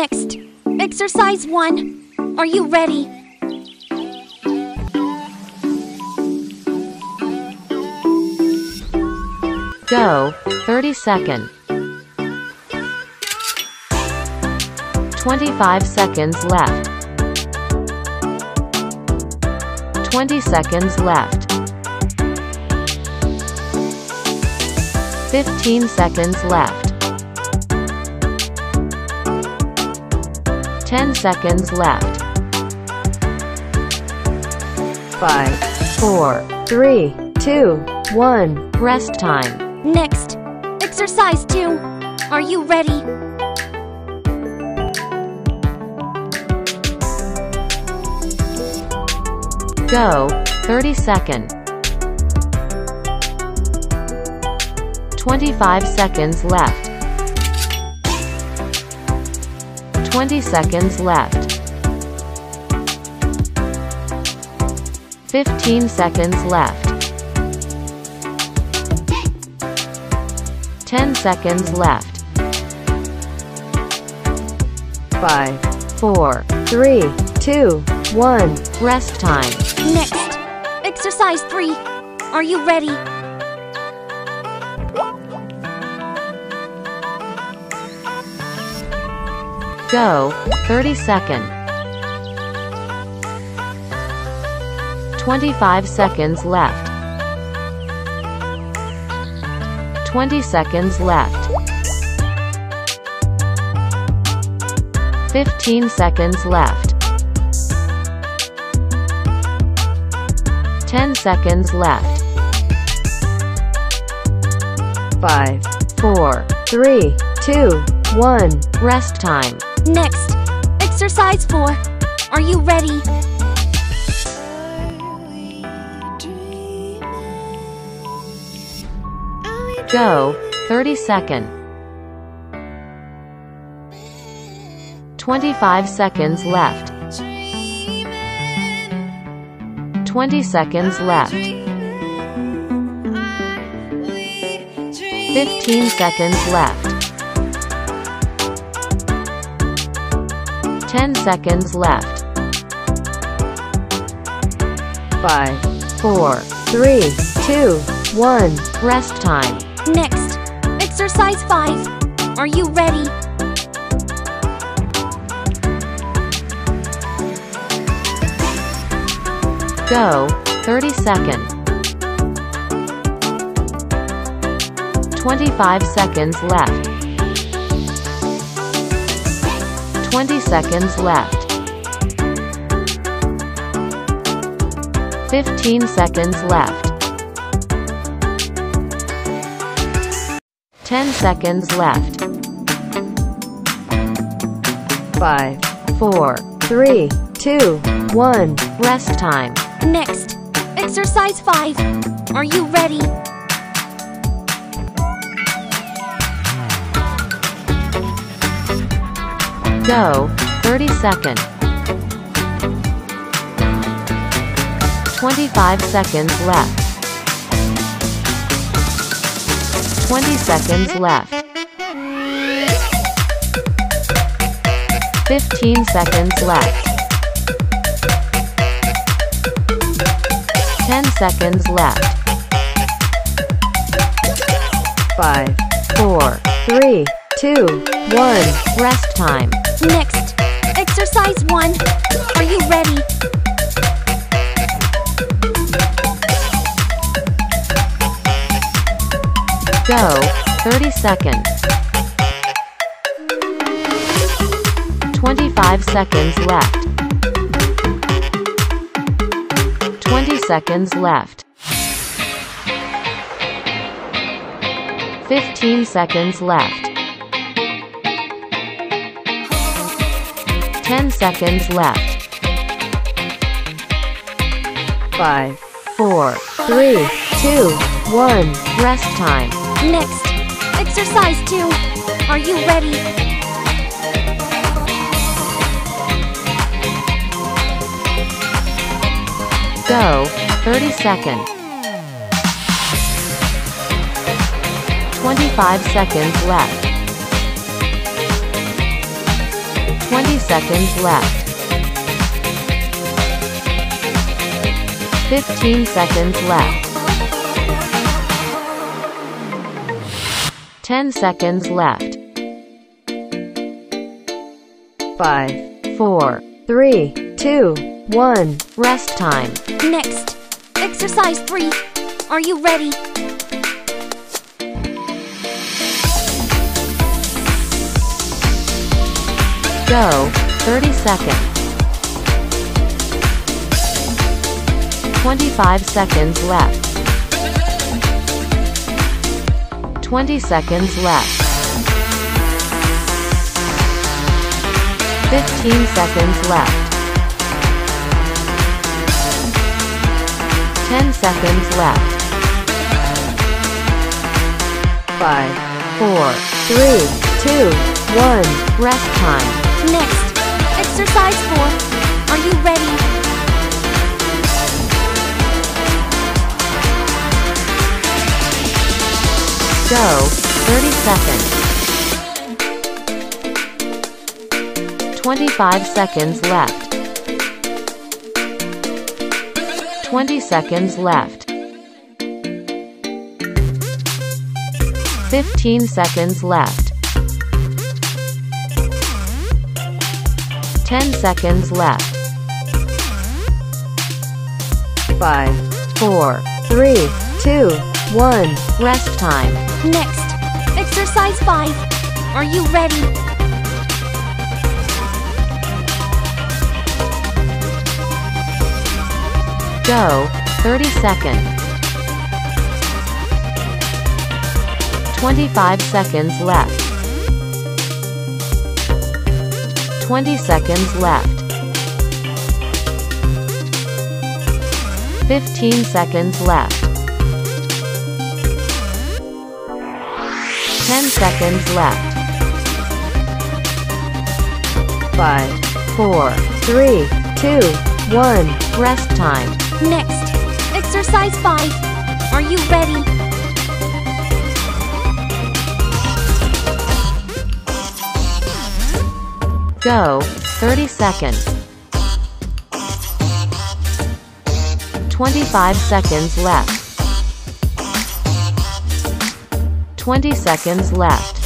Next, exercise 1. Are you ready? Go, 30 seconds. 25 seconds left. 20 seconds left. 15 seconds left. 10 seconds left. 5, 4, 3, 2, 1. Rest time. Next, exercise 2. Are you ready? Go, 30 seconds. 25 seconds left. 20 seconds left. 15 seconds left. 10 seconds left. 5, 4, 3, 2, 1. Rest time. Next, exercise 3. Are you ready? Go, 30 seconds. 25 seconds left. 20 seconds left. 15 seconds left. 10 seconds left. 5, 4, 3, 2, 1. Rest time. Next, exercise 4. Are you ready? Go, 30 seconds. 25 seconds left. 20 seconds left. 15 seconds left. 10 seconds left. 5, 4, 3, 2, 1. Rest time. Next, exercise 5. Are you ready? Go, 30 seconds. 25 seconds left. 20 seconds left. 15 seconds left. 10 seconds left. 5, 4, 3, 2, 1. Rest time. Next, exercise 5. Are you ready? Go, 30 seconds. 25 seconds left. 20 seconds left. 15 seconds left. 10 seconds left. 5, 4, 3, 2, 1. Rest time. Next, exercise 1. Are you ready? Go, 30 seconds. 25 seconds left. 20 seconds left. 15 seconds left. 10 seconds left. 5, 4, 3, 2, 1. Rest time. Next, exercise 2. Are you ready? Go, 30 seconds. 25 seconds left. 20 seconds left. 15 seconds left. 10 seconds left. 5, 4, 3, 2, 1. Rest time. Next. Exercise 3. Are you ready? Go. 30 seconds. 25 seconds left. 20 seconds left. 15 seconds left. 10 seconds left. 5, 4, 3, 2, 1. Rest time. Next. Exercise 4. Are you ready? Go. 30 seconds. 25 seconds left. 20 seconds left. 15 seconds left. 10 seconds left. 5, 4, 3, 2, 1. Rest time. Next. Exercise 5. Are you ready? Go. 30 seconds. 25 seconds left. 20 seconds left. 15 seconds left. 10 seconds left. 5, 4, 3, 2, 1. Rest time. Next. Exercise 5. Are you ready? Go. 30 seconds. 25 seconds left. 20 seconds left.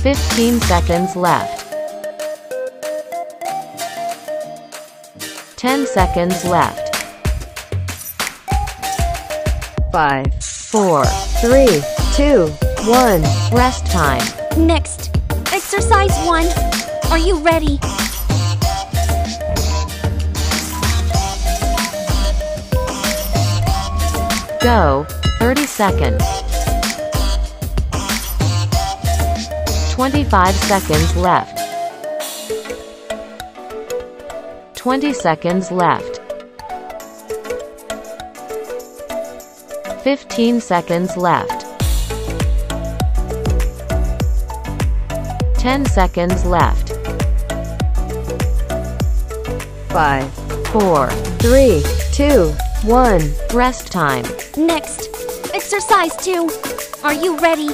15 seconds left. 10 seconds left. 5, 4, 3, 2, 1. Rest time. Next. Exercise 1. Are you ready? Go. 30 seconds. 25 seconds left. 20 seconds left. 15 seconds left. 10 seconds left. 5, 4, 3, 2, 1. Rest time. Next. Exercise 2. Are you ready?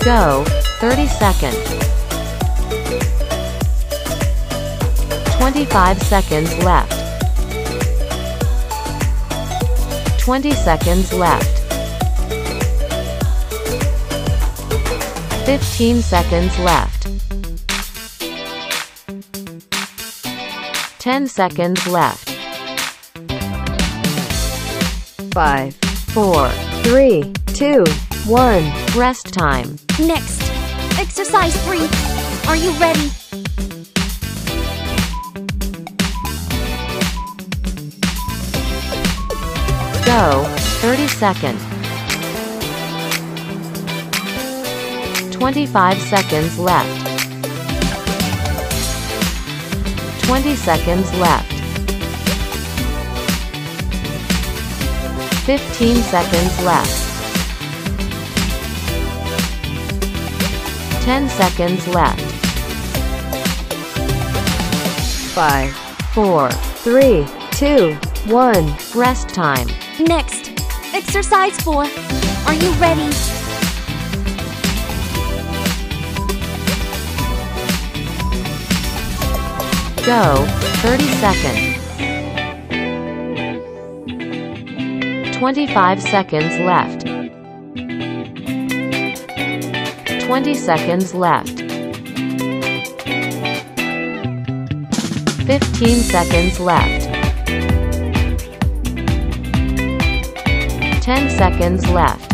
Go. 30 seconds. 25 seconds left. 20 seconds left. 15 seconds left. 10 seconds left. 5, 4, 3, 2, 1. Rest time. Next. Exercise 3. Are you ready? Go. 30 seconds. 25 seconds left. 20 seconds left. 15 seconds left. 10 seconds left. 5, 4, 3, 2, 1. Rest time. Next, exercise 4. Are you ready? Go, 30 seconds. 25 seconds left. 20 seconds left. 15 seconds left. 10 seconds left.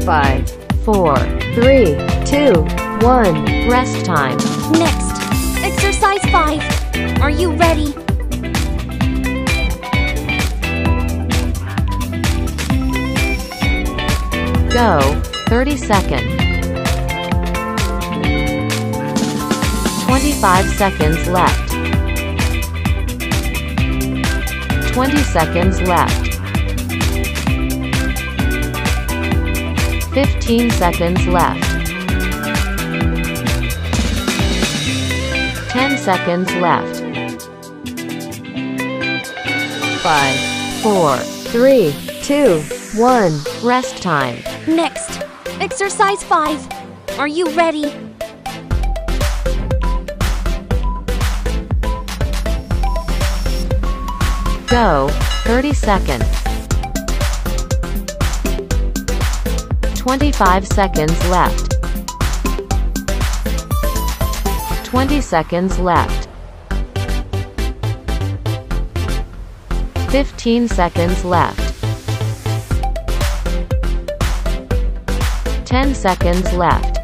5, 4, 3, 2, 1. Rest time. Next, exercise 5. Are you ready? Go, 30 seconds. 25 seconds left. 20 seconds left. 15 seconds left. 10 seconds left. 5, 4, 3, 2, 1. Rest time. Next, exercise 5. Are you ready? Go, 30 seconds. 25 seconds left. 20 seconds left. 15 seconds left. 10 seconds left.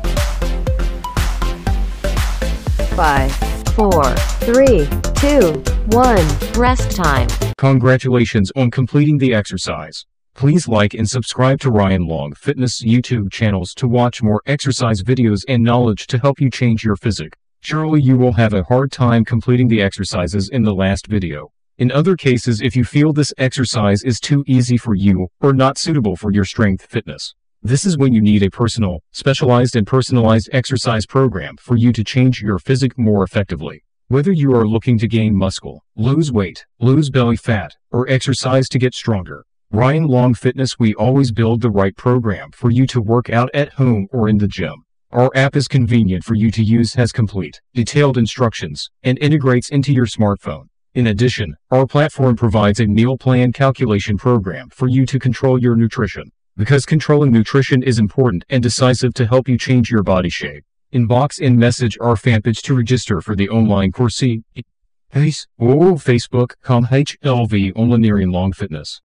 5, 4, 3, 2, 1. Rest time. Congratulations on completing the exercise. Please like and subscribe to Ryan Long Fitness YouTube channels to watch more exercise videos and knowledge to help you change your physique. Surely you will have a hard time completing the exercises in the last video. In other cases, if you feel this exercise is too easy for you or not suitable for your strength fitness, this is when you need a specialized and personalized exercise program for you to change your physique more effectively. Whether you are looking to gain muscle, lose weight, lose belly fat, or exercise to get stronger, Ryan Long Fitness, we always build the right program for you to work out at home or in the gym. Our app is convenient for you to use, has complete, detailed instructions, and integrates into your smartphone. In addition, our platform provides a meal plan calculation program for you to control your nutrition, because controlling nutrition is important and decisive to help you change your body shape. Inbox and message our fan page to register for the online course. Facebook.com/HLV Online Long Fitness.